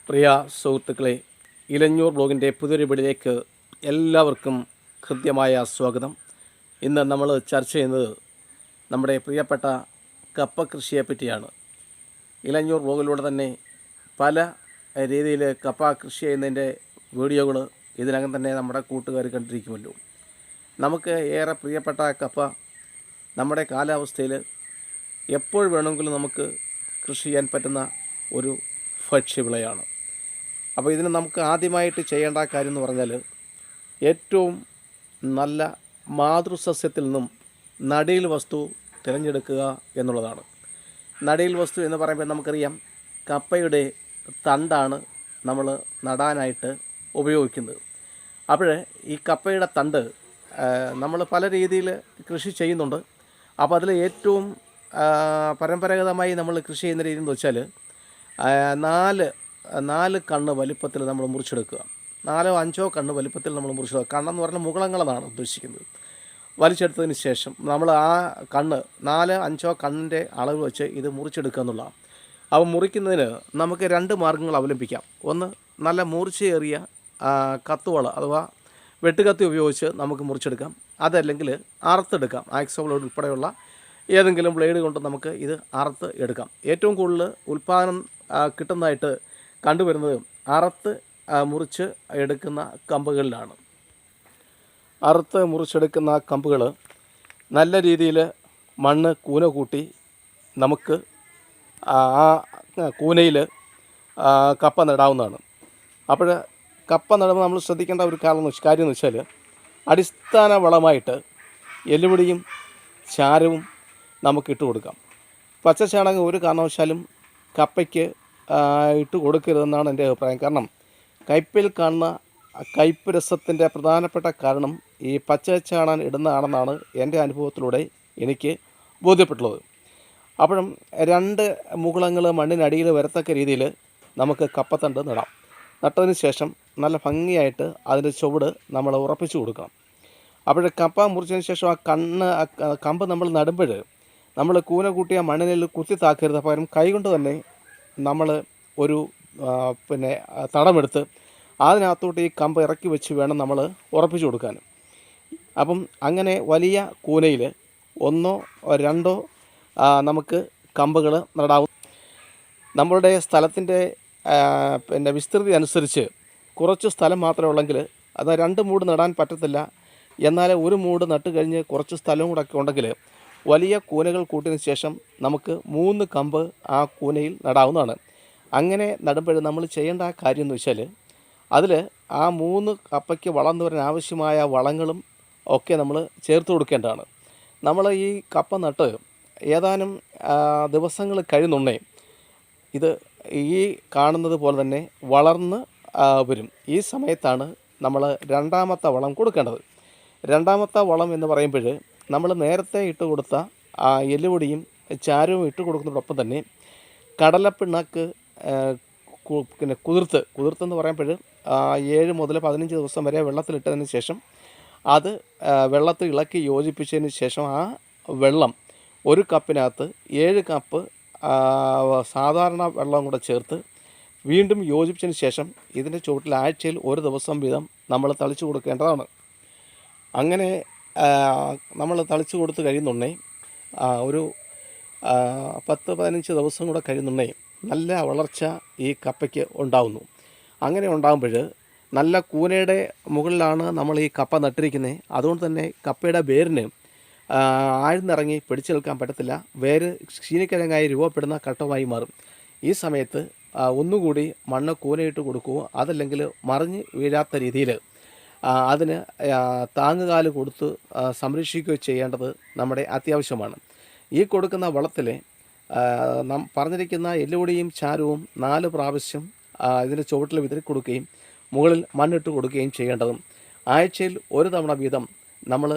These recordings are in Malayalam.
പ്രിയ സുഹൃത്തുക്കളെ, ഇലഞ്ഞൂർ ബ്ലോഗിൻ്റെ പുതിയൊരു വീഡിയോയിലേക്ക് എല്ലാവർക്കും ഹൃദ്യമായ സ്വാഗതം. ഇന്ന് നമ്മൾ ചർച്ച ചെയ്യുന്നത് നമ്മുടെ പ്രിയപ്പെട്ട കപ്പ കൃഷിയെ പറ്റിയാണ്. ഇലഞ്ഞൂർ ബ്ലോഗിലൂടെ തന്നെ പല രീതിയിൽ കപ്പ കൃഷി ചെയ്യുന്നതിൻ്റെ വീഡിയോകൾ ഇതിനകം തന്നെ നമ്മുടെ കൂട്ടുകാർ കണ്ടിരിക്കുമല്ലോ. നമുക്ക് ഏറെ പ്രിയപ്പെട്ട കപ്പ നമ്മുടെ കാലാവസ്ഥയിൽ എപ്പോൾ വേണമെങ്കിലും നമുക്ക് കൃഷി ചെയ്യാൻ പറ്റുന്ന ഒരു ഭക്ഷ്യവിളയാണ്. അപ്പോൾ ഇതിന് നമുക്ക് ആദ്യമായിട്ട് ചെയ്യേണ്ട കാര്യം എന്ന് പറഞ്ഞാൽ ഏറ്റവും നല്ല മാതൃസസ്യത്തിൽ നിന്നും നടീൽ വസ്തു തിരഞ്ഞെടുക്കുക എന്നുള്ളതാണ്. നടീൽ വസ്തു എന്ന് പറയുമ്പോൾ നമുക്കറിയാം, കപ്പയുടെ തണ്ടാണ് നമ്മൾ നടാനായിട്ട് ഉപയോഗിക്കുന്നത്. അപ്പോൾ ഈ കപ്പയുടെ തണ്ട് നമ്മൾ പല രീതിയിൽ കൃഷി ചെയ്യുന്നുണ്ട്. അപ്പോൾ അതിൽ ഏറ്റവും പരമ്പരാഗതമായി നമ്മൾ കൃഷി ചെയ്യുന്ന രീതി എന്ന് വെച്ചാൽ നാല് കണ്ണ് വലിപ്പത്തിൽ നമ്മൾ മുറിച്ചെടുക്കുക. 4-5 കണ്ണ് വലിപ്പത്തിൽ നമ്മൾ മുറിച്ചെടുക്കുക. കണ്ണെന്ന് പറഞ്ഞാൽ മുകളങ്ങളെന്നാണ് ഉദ്ദേശിക്കുന്നത്. വലിച്ചെടുത്തതിന് ശേഷം നമ്മൾ ആ കണ്ണ് 4-5 കണ്ണിൻ്റെ അളവ് വെച്ച് ഇത് മുറിച്ചെടുക്കുക എന്നുള്ളതാണ്. അപ്പോൾ മുറിക്കുന്നതിന് നമുക്ക് 2 മാർഗ്ഗങ്ങൾ അവലംബിക്കാം. ഒന്ന്, നല്ല മൂർച്ചയേറിയ കത്തുവള അഥവാ വെട്ടുകത്തി ഉപയോഗിച്ച് നമുക്ക് മുറിച്ചെടുക്കാം. അതല്ലെങ്കിൽ അറുത്തെടുക്കാം. ആക്സോ ബ്ലേഡ് ഉൾപ്പെടെയുള്ള ഏതെങ്കിലും ബ്ലേഡ് കൊണ്ട് നമുക്ക് ഇത് അറുത്ത് എടുക്കാം. ഏറ്റവും കൂടുതൽ ഉൽപ്പാദനം കിട്ടുന്നതായിട്ട് കണ്ടുവരുന്നത് അറുത്ത് മുറിച്ച് എടുക്കുന്ന കമ്പുകളിലാണ്. അറുത്ത് മുറിച്ചെടുക്കുന്ന കമ്പുകൾ നല്ല രീതിയിൽ മണ്ണ് കൂന കൂട്ടി നമുക്ക് ആ കൂനയിൽ കപ്പ നടാവുന്നതാണ്. അപ്പോൾ കപ്പ നടുമ്പോൾ നമ്മൾ ശ്രദ്ധിക്കേണ്ട ഒരു കാര്യം എന്ന് വെച്ചാൽ അടിസ്ഥാന വളമായിട്ട് എല്ലുപൊടിയും ചാരവും നമുക്ക് ഇട്ട് കൊടുക്കാം. പച്ചച്ചാണകം ഒരു കാരണവശാലും കപ്പയ്ക്ക് ഇട്ട് കൊടുക്കരുതെന്നാണ് എൻ്റെ അഭിപ്രായം. കാരണം കയ്പിൽ കാണുന്ന കയ്പ് രസത്തിൻ്റെ പ്രധാനപ്പെട്ട കാരണം ഈ പച്ചച്ചാണകം ഇടുന്നതാണെന്നാണ് എൻ്റെ അനുഭവത്തിലൂടെ എനിക്ക് ബോധ്യപ്പെട്ടുള്ളത്. അപ്പോഴും 2 മുകുളങ്ങൾ മണ്ണിനടിയിൽ വരത്തക്ക രീതിയിൽ നമുക്ക് കപ്പത്തണ്ട് നടാം. നട്ടതിന് ശേഷം നല്ല ഭംഗിയായിട്ട് അതിൻ്റെ ചുവട് നമ്മൾ ഉറപ്പിച്ചു കൊടുക്കണം. അപ്പോൾ കപ്പ മുറിച്ചതിന് ശേഷം ആ കമ്പ് നമ്മൾ നടുമ്പോൾ നമ്മൾ കൂന കൂട്ടിയ മണ്ണിൽ കുത്തി താക്കരുത്. പകരം കൈകൊണ്ട് തന്നെ നമ്മൾ ഒരു തടമെടുത്ത് അതിനകത്തോട്ട് ഈ കമ്പ് ഇറക്കി വെച്ച് വേണം നമ്മൾ ഉറപ്പിച്ചു കൊടുക്കാൻ. അപ്പം അങ്ങനെ വലിയ കൂനയിൽ 1-2 നമുക്ക് കമ്പുകൾ നടാവും. നമ്മളുടെ സ്ഥലത്തിൻ്റെ വിസ്തൃതി അനുസരിച്ച് കുറച്ച് സ്ഥലം മാത്രമേ ഉള്ളെങ്കിൽ അത് 2 മൂട് നടാൻ പറ്റത്തില്ല. എന്നാൽ 1 മൂട് നട്ട് കഴിഞ്ഞ് കുറച്ച് സ്ഥലവും കൂടെ ഒക്കെ ഉണ്ടെങ്കിൽ വലിയ കൂനകൾ കൂട്ടിയതിന് ശേഷം നമുക്ക് 3 കമ്പ് ആ കൂനയിൽ നടാവുന്നതാണ്. അങ്ങനെ നടുമ്പോൾ നമ്മൾ ചെയ്യേണ്ട കാര്യം എന്ന് വെച്ചാൽ അതിൽ ആ 3 കപ്പയ്ക്ക് വളർന്നു വരാൻ ആവശ്യമായ വളങ്ങളും ഒക്കെ നമ്മൾ ചേർത്ത് കൊടുക്കേണ്ടതാണ്. നമ്മൾ ഈ കപ്പ നട്ട് ഏതാനും ദിവസങ്ങൾ കഴിയുന്നുണ്ടേ ഇത് ഈ കാണുന്നത് പോലെ തന്നെ വളർന്ന് വരും. ഈ സമയത്താണ് നമ്മൾ 2ാമത്തെ വളം കൊടുക്കേണ്ടത്. 2ാമത്തെ വളം എന്ന് പറയുമ്പോൾ നമ്മൾ നേരത്തെ ഇട്ട് കൊടുത്ത എല്ലുപൊടിയും ചാരവും ഇട്ട് കൊടുക്കുന്നതോടൊപ്പം തന്നെ കടലപ്പിണ്ണാക്ക് കുതിർത്തെന്ന് പറയുമ്പോൾ 7 മുതൽ 15 ദിവസം വരെ വെള്ളത്തിലിട്ടതിന് ശേഷം അത് വെള്ളത്തിൽ ഇളക്കി യോജിപ്പിച്ചതിന് ശേഷം ആ വെള്ളം 1 കപ്പിനകത്ത് 7 കപ്പ് സാധാരണ വെള്ളം കൂടെ ചേർത്ത് വീണ്ടും യോജിപ്പിച്ചതിന് ശേഷം ഇതിൻ്റെ ചുവട്ടിൽ ആഴ്ചയിൽ 1 ദിവസം വീതം നമ്മൾ തളിച്ചു കൊടുക്കേണ്ടതാണ്. അങ്ങനെ നമ്മൾ തളിച്ചു കൊടുത്ത് കഴിയുന്നുണ്ടെങ്കിൽ ഒരു 10-15 ദിവസം കൂടെ കഴിയുന്നുണ്ടെങ്കിൽ നല്ല വളർച്ച ഈ കപ്പയ്ക്ക് ഉണ്ടാകുന്നു. അങ്ങനെ ഉണ്ടാകുമ്പോൾ നല്ല കൂനയുടെ മുകളിലാണ് നമ്മൾ ഈ കപ്പ നട്ടിരിക്കുന്നത്. അതുകൊണ്ട് തന്നെ കപ്പയുടെ വേരിന് ആഴ്ന്നിറങ്ങി പിടിച്ചു നിൽക്കാൻ പറ്റത്തില്ല. വേര് ചീനിക്കിഴങ്ങായി രൂപപ്പെടുന്ന ഘട്ടമായി മാറും. ഈ സമയത്ത് ഒന്നുകൂടി മണ്ണ് കൂനയിട്ട് കൊടുക്കുകയോ അതല്ലെങ്കിൽ മറിഞ്ഞ് വീഴാത്ത രീതിയിൽ അതിന് താങ്ങുകാല് കൊടുത്ത് സംരക്ഷിക്കുകയോ ചെയ്യേണ്ടത് നമ്മുടെ അത്യാവശ്യമാണ്. ഈ കൊടുക്കുന്ന വളത്തിൽ പറഞ്ഞിരിക്കുന്ന എല്ലുപൊടിയും ചാരവും 4 പ്രാവശ്യം ഇതിൻ്റെ ചുവട്ടിൽ വിതറി കൊടുക്കുകയും മുകളിൽ മണ്ണിട്ട് കൊടുക്കുകയും ചെയ്യേണ്ടതും ആഴ്ചയിൽ 1 തവണ വീതം നമ്മൾ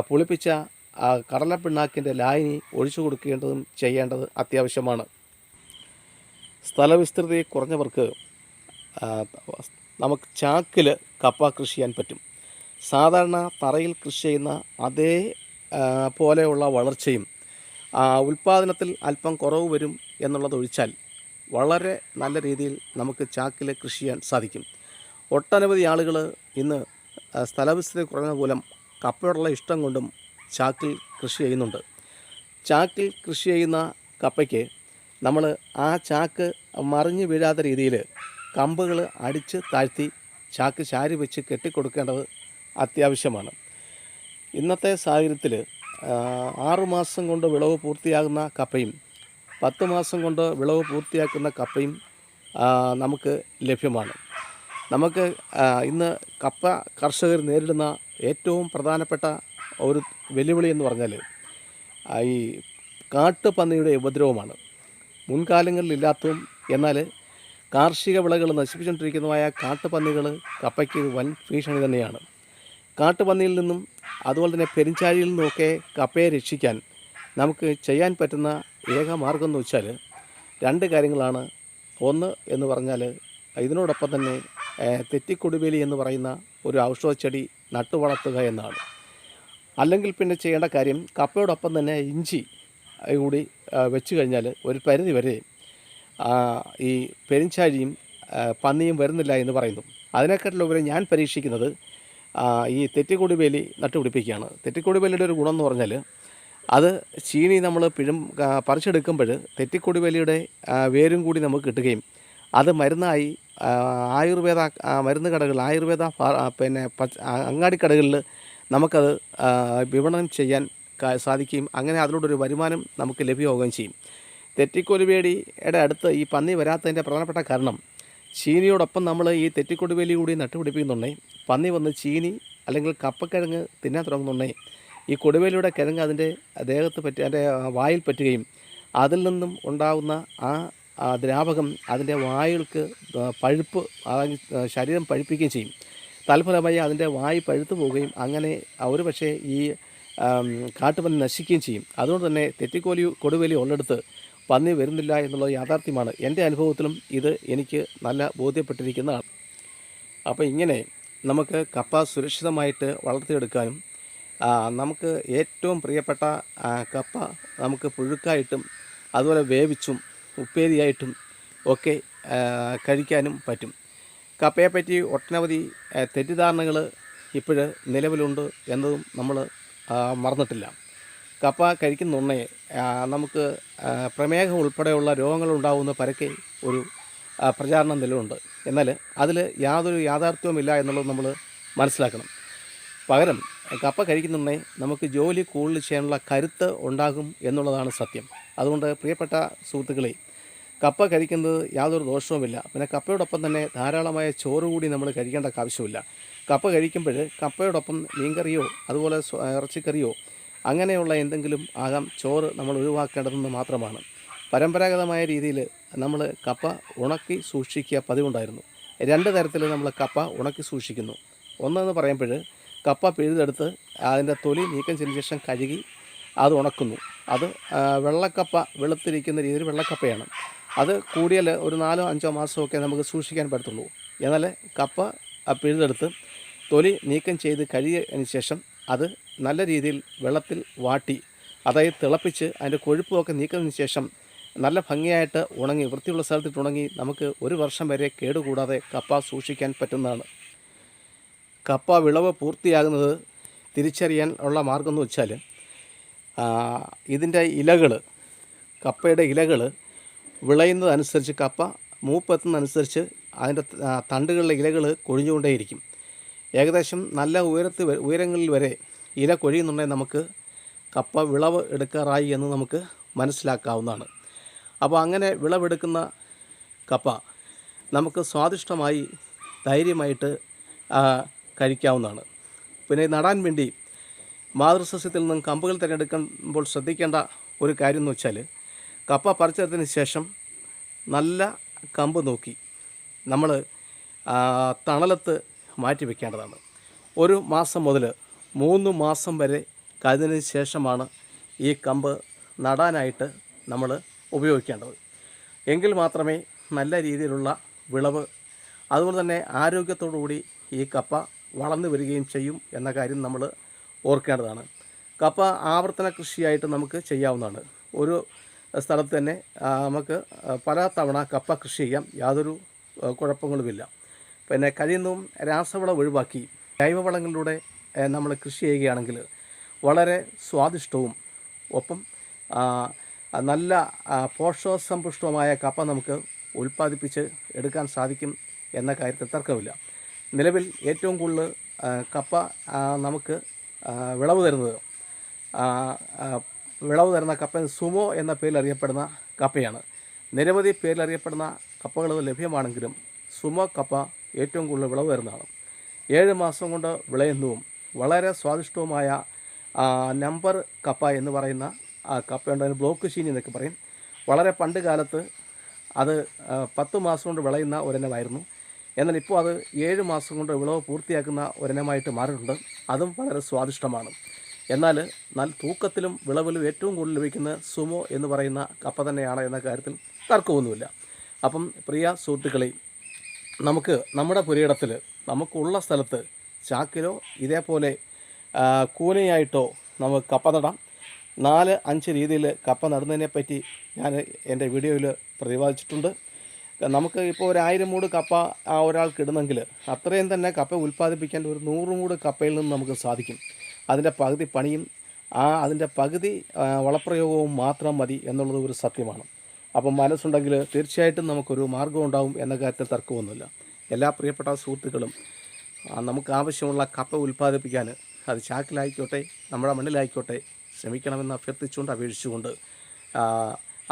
പുളിപ്പിച്ച കടലപ്പിണ്ണാക്കിൻ്റെ ലായനി ഒഴിച്ചു കൊടുക്കേണ്ടതും ചെയ്യേണ്ടത് അത്യാവശ്യമാണ്. സ്ഥലവിസ്തൃതി കുറഞ്ഞവർക്ക് നമുക്ക് ചാക്കിൽ കപ്പ കൃഷി ചെയ്യാൻ പറ്റും. സാധാരണ തറയിൽ കൃഷി ചെയ്യുന്ന അതേ പോലെയുള്ള വളർച്ചയും ഉൽപ്പാദനത്തിൽ അല്പം കുറവ് വരും എന്നുള്ളത് ഒഴിച്ചാൽ വളരെ നല്ല രീതിയിൽ നമുക്ക് ചാക്കിൽ കൃഷി ചെയ്യാൻ സാധിക്കും. ഒട്ടനവധി ആളുകൾ ഇന്ന് സ്ഥലവിസ്തൃതി കുറഞ്ഞ മൂലം കപ്പയോടുള്ള ഇഷ്ടം കൊണ്ടും ചാക്കിൽ കൃഷി ചെയ്യുന്നുണ്ട്. ചാക്കിൽ കൃഷി ചെയ്യുന്ന കപ്പയ്ക്ക് നമ്മൾ ആ ചാക്ക് മറിഞ്ഞു വീഴാത്ത രീതിയിൽ കമ്പുകൾ അടിച്ച് താഴ്ത്തി ചാക്ക് ചാരി വെച്ച് കെട്ടിക്കൊടുക്കേണ്ടത് അത്യാവശ്യമാണ്. ഇന്നത്തെ സാഹചര്യത്തിൽ 6 മാസം കൊണ്ട് വിളവ് പൂർത്തിയാകുന്ന കപ്പയും 10 മാസം കൊണ്ട് വിളവ് പൂർത്തിയാക്കുന്ന കപ്പയും നമുക്ക് ലഭ്യമാണ്. നമുക്ക് ഇന്ന് കപ്പ കർഷകർ നേരിടുന്ന ഏറ്റവും പ്രധാനപ്പെട്ട ഒരു വെല്ലുവിളി എന്ന് പറഞ്ഞാൽ ഈ കാട്ടുപന്നിയുടെ ഉപദ്രവമാണ്. മുൻകാലങ്ങളിലില്ലാത്തതും എന്നാൽ കാർഷിക വിളകൾ നശിപ്പിച്ചുകൊണ്ടിരിക്കുന്നതുമായ കാട്ടുപന്നികൾ കപ്പയ്ക്ക് വൻ ഭീഷണി തന്നെയാണ്. കാട്ടുപന്നിയിൽ നിന്നും അതുപോലെ തന്നെ പെരിഞ്ചാഴിയിൽ നിന്നുമൊക്കെ കപ്പയെ രക്ഷിക്കാൻ നമുക്ക് ചെയ്യാൻ പറ്റുന്ന ഏക മാർഗം എന്ന് വെച്ചാൽ 2 കാര്യങ്ങളാണ്. ഒന്ന് എന്ന് പറഞ്ഞാൽ ഇതിനോടൊപ്പം തന്നെ തെറ്റിക്കൊടുവേലി എന്ന് പറയുന്ന ഒരു ഔഷധച്ചെടി നട്ടു വളർത്തുക എന്നാണ്. അല്ലെങ്കിൽ പിന്നെ ചെയ്യേണ്ട കാര്യം കപ്പയോടൊപ്പം തന്നെ ഇഞ്ചി കൂടി വെച്ച് കഴിഞ്ഞാൽ ഒരു പരിധി വരെ ഈ പെരിഞ്ചാഴിയും പന്നിയും വരുന്നില്ല എന്ന് പറയുന്നു. അതിനെക്കാട്ടിലുപരി ഞാൻ പരീക്ഷിക്കുന്നത് ഈ തെറ്റിക്കൊടുവേലി നട്ടുപിടിപ്പിക്കുകയാണ്. തെറ്റിക്കൊടുവേലിയുടെ ഒരു ഗുണം എന്ന് പറഞ്ഞാൽ അത് ചീനി നമ്മൾ പറിച്ചെടുക്കുമ്പോൾ തെറ്റിക്കൊടുവേലിയുടെ വേരും കൂടി നമുക്ക് കിട്ടുകയും അത് മരുന്നായി ആയുർവേദ മരുന്ന് കടകൾ പിന്നെ അങ്ങാടിക്കടകളിൽ നമുക്കത് വിപണനം ചെയ്യാൻ സാധിക്കുകയും അങ്ങനെ അതിലൂടെ വരുമാനം നമുക്ക് ലഭ്യമാവുകയും ചെയ്യും. തെറ്റിക്കൊടുവേലിയുടെ അടുത്ത് ഈ പന്നി വരാത്തതിൻ്റെ പ്രധാനപ്പെട്ട കാരണം ചീനിയോടൊപ്പം നമ്മൾ ഈ തെറ്റിക്കൊടുവേലി കൂടി നട്ടുപിടിപ്പിക്കുന്നുണ്ടെങ്കിൽ പന്നി വന്ന് ചീനി അല്ലെങ്കിൽ കപ്പക്കിഴങ്ങ് തിന്നാൻ തുടങ്ങുന്നുണ്ടെങ്കിൽ ഈ കൊടുവേലിയുടെ കിഴങ്ങ് അതിൻ്റെ ദേഹത്ത് അതിൻ്റെ വായിൽ പറ്റുകയും അതിൽ നിന്നും ഉണ്ടാകുന്ന ആ ദ്രാവകം അതിൻ്റെ വായുകൾക്ക് പഴുപ്പ് ശരീരം പഴുപ്പിക്കുകയും ചെയ്യും. തൽഫലമായി അതിൻ്റെ വായ് പഴുത്തു പോവുകയും അങ്ങനെ ഒരു പക്ഷേ ഈ കാട്ടുപന്നി നശിക്കുകയും ചെയ്യും. അതുകൊണ്ട് തന്നെ കൊടുവേലി ഉള്ളിടത്ത് പന്നി വരുന്നില്ല എന്നുള്ളത് യാഥാർത്ഥ്യമാണ്. എൻ്റെ അനുഭവത്തിലും ഇത് എനിക്ക് നല്ല ബോധ്യപ്പെട്ടിരിക്കുന്നതാണ്. അപ്പോൾ ഇങ്ങനെ നമുക്ക് കപ്പ സുരക്ഷിതമായിട്ട് വളർത്തിയെടുക്കാനും നമുക്ക് ഏറ്റവും പ്രിയപ്പെട്ട കപ്പ നമുക്ക് പുഴുക്കായിട്ടും അതുപോലെ വേവിച്ചും ഉപ്പേരിയായിട്ടും ഒക്കെ കഴിക്കാനും പറ്റും. കപ്പയെപ്പറ്റി ഒട്ടനവധി തെറ്റിദ്ധാരണകൾ ഇപ്പോൾ നിലവിലുണ്ട് എന്നതും നമ്മൾ മറന്നിട്ടില്ല. കപ്പ കഴിക്കുന്നുണ്ടേ നമുക്ക് പ്രമേഹം ഉൾപ്പെടെയുള്ള രോഗങ്ങളുണ്ടാകുന്ന പരക്കെ ഒരു പ്രചാരണം നിലവിലുണ്ട്. എന്നാൽ അതിൽ യാതൊരു യാഥാർത്ഥ്യവുമില്ല എന്നുള്ളത് നമ്മൾ മനസ്സിലാക്കണം. പകരം കപ്പ കഴിക്കുന്നുണ്ടെങ്കിൽ നമുക്ക് ജോലി കൂടുതൽ ചെയ്യാനുള്ള കരുത്ത് ഉണ്ടാകും എന്നുള്ളതാണ് സത്യം. അതുകൊണ്ട് പ്രിയപ്പെട്ട സുഹൃത്തുക്കളെ, കപ്പ കഴിക്കുന്നത് യാതൊരു ദോഷവുമില്ല. പിന്നെ കപ്പയോടൊപ്പം തന്നെ ധാരാളമായ ചോറ് കൂടി നമ്മൾ കഴിക്കേണ്ട ആവശ്യമില്ല. കപ്പ കഴിക്കുമ്പോൾ കപ്പയോടൊപ്പം മീൻകറിയോ അതുപോലെ ഇറച്ചിക്കറിയോ അങ്ങനെയുള്ള എന്തെങ്കിലും ആകാം ചോറ് നമ്മൾ ഒഴിവാക്കേണ്ടതെന്ന് മാത്രമാണ്. പരമ്പരാഗതമായ രീതിയിൽ നമ്മൾ കപ്പ ഉണക്കി സൂക്ഷിക്കുക പതിവുണ്ടായിരുന്നു. 2 തരത്തിൽ നമ്മൾ കപ്പ ഉണക്കി സൂക്ഷിക്കുന്നു. ഒന്നെന്ന് പറയുമ്പോൾ കപ്പ പിഴുതെടുത്ത് അതിൻ്റെ തൊലി നീക്കം ചെയ്തതിന് ശേഷം കഴുകി അത് ഉണക്കുന്നു. അത് വെള്ളക്കപ്പ വെളുത്തിരിക്കുന്ന രീതിയിൽ വെള്ളക്കപ്പയാണ്. അത് കൂടിയാൽ ഒരു 4-5 മാസമൊക്കെ നമുക്ക് സൂക്ഷിക്കാൻ പറ്റത്തുള്ളൂ. എന്നാൽ കപ്പ പിഴുതെടുത്ത് തൊലി നീക്കം ചെയ്ത് കഴുകിയതിന് ശേഷം അത് നല്ല രീതിയിൽ വെള്ളത്തിൽ വാട്ടി അതായത് തിളപ്പിച്ച് അതിൻ്റെ കൊഴുപ്പുമൊക്കെ നീക്കുന്നതിന് ശേഷം നല്ല ഭംഗിയായിട്ട് ഉണങ്ങി വൃത്തിയുള്ള സ്ഥലത്തിട്ട് ഉണങ്ങി നമുക്ക് 1 വർഷം വരെ കേടുകൂടാതെ കപ്പ സൂക്ഷിക്കാൻ പറ്റുന്നതാണ്. കപ്പ വിളവ് പൂർത്തിയാകുന്നത് തിരിച്ചറിയാൻ ഉള്ള മാർഗം എന്ന് വെച്ചാൽ ഇതിൻ്റെ ഇലകൾ കപ്പയുടെ ഇലകൾ വിളയുന്നതനുസരിച്ച് കപ്പ മൂപ്പെത്തുന്നതനുസരിച്ച് അതിൻ്റെ തണ്ടുകളിലെ ഇലകൾ കൊഴിഞ്ഞുകൊണ്ടേയിരിക്കും. ഏകദേശം നല്ല ഉയരങ്ങളിൽ വരെ ഇല കൊഴിയുന്നുണ്ടെങ്കിൽ നമുക്ക് കപ്പ വിളവ് എടുക്കാറായി എന്ന് നമുക്ക് മനസ്സിലാക്കാവുന്നതാണ്. അപ്പോൾ അങ്ങനെ വിളവെടുക്കുന്ന കപ്പ നമുക്ക് സ്വാദിഷ്ടമായി ധൈര്യമായിട്ട് കഴിക്കാവുന്നതാണ്. പിന്നെ നടാൻ വേണ്ടി മാതൃസസ്യത്തിൽ നിന്നും കമ്പുകൾ തിരഞ്ഞെടുക്കുമ്പോൾ ശ്രദ്ധിക്കേണ്ട ഒരു കാര്യം എന്ന് വെച്ചാൽ കപ്പ പറിച്ചെടുത്തതിന് ശേഷം നല്ല കമ്പ് നോക്കി നമ്മൾ തണലത്ത് മാറ്റി വയ്ക്കേണ്ടതാണ്. 1 മാസം മുതൽ 3 മാസം വരെ കഴിഞ്ഞതിന് ശേഷമാണ് ഈ കമ്പ് നടാനായിട്ട് നമ്മൾ ഉപയോഗിക്കേണ്ടത്. എങ്കിൽ മാത്രമേ നല്ല രീതിയിലുള്ള വിളവ് അതുപോലെ തന്നെ ആരോഗ്യത്തോടു കൂടി ഈ കപ്പ വളർന്നു വരികയും ചെയ്യും എന്ന കാര്യം നമ്മൾ ഓർക്കേണ്ടതാണ്. കപ്പ ആവർത്തന കൃഷിയായിട്ട് നമുക്ക് ചെയ്യാവുന്നതാണ്. ഒരു സ്ഥലത്ത് തന്നെ നമുക്ക് പല തവണ കപ്പ കൃഷി ചെയ്യാം. യാതൊരു കുഴപ്പങ്ങളുമില്ല. പിന്നെ കഴിയുന്നതും രാസവളം ഒഴിവാക്കി ജൈവവളങ്ങളിലൂടെ നമ്മൾ കൃഷി ചെയ്യുകയാണെങ്കിൽ വളരെ സ്വാദിഷ്ടവും ഒപ്പം നല്ല പോഷകസമ്പുഷ്ടമായ കപ്പ നമുക്ക് ഉൽപ്പാദിപ്പിച്ച് എടുക്കാൻ സാധിക്കും എന്ന കാര്യത്തിൽ തർക്കമില്ല. നിലവിൽ ഏറ്റവും കൂടുതൽ കപ്പ നമുക്ക് വിളവ് തരുന്ന കപ്പ സുമോ എന്ന പേരിൽ അറിയപ്പെടുന്ന കപ്പയാണ്. നിരവധി പേരിൽ അറിയപ്പെടുന്ന കപ്പകൾ ലഭ്യമാണെങ്കിലും സുമോ കപ്പ ഏറ്റവും കൂടുതൽ വിളവ് തരുന്നതാണ്. 7 മാസം കൊണ്ട് വിളയുന്നതും വളരെ സ്വാദിഷ്ടവുമായ നമ്പർ കപ്പ എന്ന് പറയുന്ന കപ്പയുണ്ട്. അതിന് ബ്ലോക്ക് ചീനി എന്നൊക്കെ പറയും. വളരെ പണ്ട് കാലത്ത് അത് 10 മാസം കൊണ്ട് വിളയുന്ന ഒരിനമായിരുന്നു. എന്നാൽ ഇപ്പോൾ അത് 7 മാസം കൊണ്ട് വിളവ് പൂർത്തിയാക്കുന്ന ഒരിനമായിട്ട് മാറിയിട്ടുണ്ട്. അതും വളരെ സ്വാദിഷ്ടമാണ്. എന്നാൽ നല്ല തൂക്കത്തിലും വിളവിലും ഏറ്റവും കൂടുതൽ ലഭിക്കുന്ന സുമോ എന്ന് പറയുന്ന കപ്പ തന്നെയാണ് എന്ന കാര്യത്തിൽ തർക്കമൊന്നുമില്ല. അപ്പം പ്രിയ സുഹൃത്തുക്കളെ, നമുക്ക് നമ്മുടെ പുരയിടത്തിൽ നമുക്കുള്ള സ്ഥലത്ത് ചാക്കിലോ ഇതേപോലെ കൂനയായിട്ടോ നമുക്ക് കപ്പ നടാം. 4-5 രീതിയിൽ കപ്പ നടുന്നതിനെപ്പറ്റി ഞാൻ എൻ്റെ വീഡിയോയിൽ പ്രതിപാദിച്ചിട്ടുണ്ട്. നമുക്ക് ഇപ്പോൾ ഒരു 1000 മൂട് കപ്പ ഒരാൾക്ക് ഇടുന്നെങ്കിൽ അത്രയും തന്നെ കപ്പ ഉൽപ്പാദിപ്പിക്കാൻ ഒരു 100 മൂട് കപ്പയിൽ നിന്ന് നമുക്ക് സാധിക്കും. അതിൻ്റെ പകുതി പണിയും അതിൻ്റെ പകുതി വളപ്രയോഗവും മാത്രം മതി എന്നുള്ളത് ഒരു സത്യമാണ്. അപ്പം മനസ്സുണ്ടെങ്കിൽ തീർച്ചയായിട്ടും നമുക്കൊരു മാർഗ്ഗം ഉണ്ടാവും എന്ന കാര്യത്തിൽ തർക്കമൊന്നുമില്ല. എല്ലാ പ്രിയപ്പെട്ട സുഹൃത്തുക്കളും നമുക്ക് ആവശ്യമുള്ള കപ്പ ഉൽപ്പാദിപ്പിക്കാൻ അത് ചാക്കിലായിക്കോട്ടെ നമ്മുടെ മണ്ണിലായിക്കോട്ടെ ശ്രമിക്കണമെന്ന് അഭ്യർത്ഥിച്ചുകൊണ്ട് അപേക്ഷിച്ചുകൊണ്ട്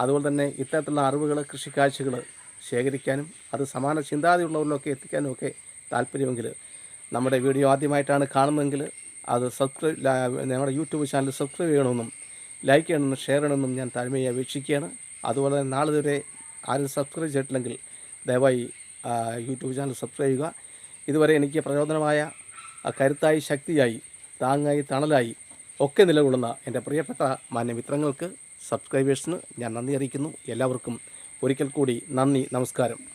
അതുപോലെ തന്നെ ഇത്തരത്തിലുള്ള അറിവുകൾ കൃഷിക്കാഴ്ചകൾ ശേഖരിക്കാനും അത് സമാന ചിന്താഗതിയുള്ളവരിലൊക്കെ എത്തിക്കാനുമൊക്കെ താല്പര്യമെങ്കിൽ നമ്മുടെ വീഡിയോ ആദ്യമായിട്ടാണ് കാണുന്നതെങ്കിൽ അത് ഞങ്ങളുടെ യൂട്യൂബ് ചാനൽ സബ്സ്ക്രൈബ് ചെയ്യണമെന്നും ലൈക്ക് ചെയ്യണമെന്നും ഷെയർ ചെയ്യണമെന്നും ഞാൻ താഴ്മയായി അപേക്ഷിക്കുകയാണ്. അതുപോലെ തന്നെ നാളെ വരെ ആരും സബ്സ്ക്രൈബ് ചെയ്തിട്ടില്ലെങ്കിൽ ദയവായി യൂട്യൂബ് ചാനൽ സബ്സ്ക്രൈബ് ചെയ്യുക. ഇതുവരെ എനിക്ക് പ്രചോദനമായ കരുത്തായി ശക്തിയായി താങ്ങായി തണലായി ഒക്കെ നിലകൊള്ളുന്ന എൻ്റെ പ്രിയപ്പെട്ട മാന്യമിത്രങ്ങൾക്ക് സബ്സ്ക്രൈബേഴ്സിന് ഞാൻ നന്ദി അറിയിക്കുന്നു. എല്ലാവർക്കും ഒരിക്കൽ കൂടി നന്ദി, നമസ്കാരം.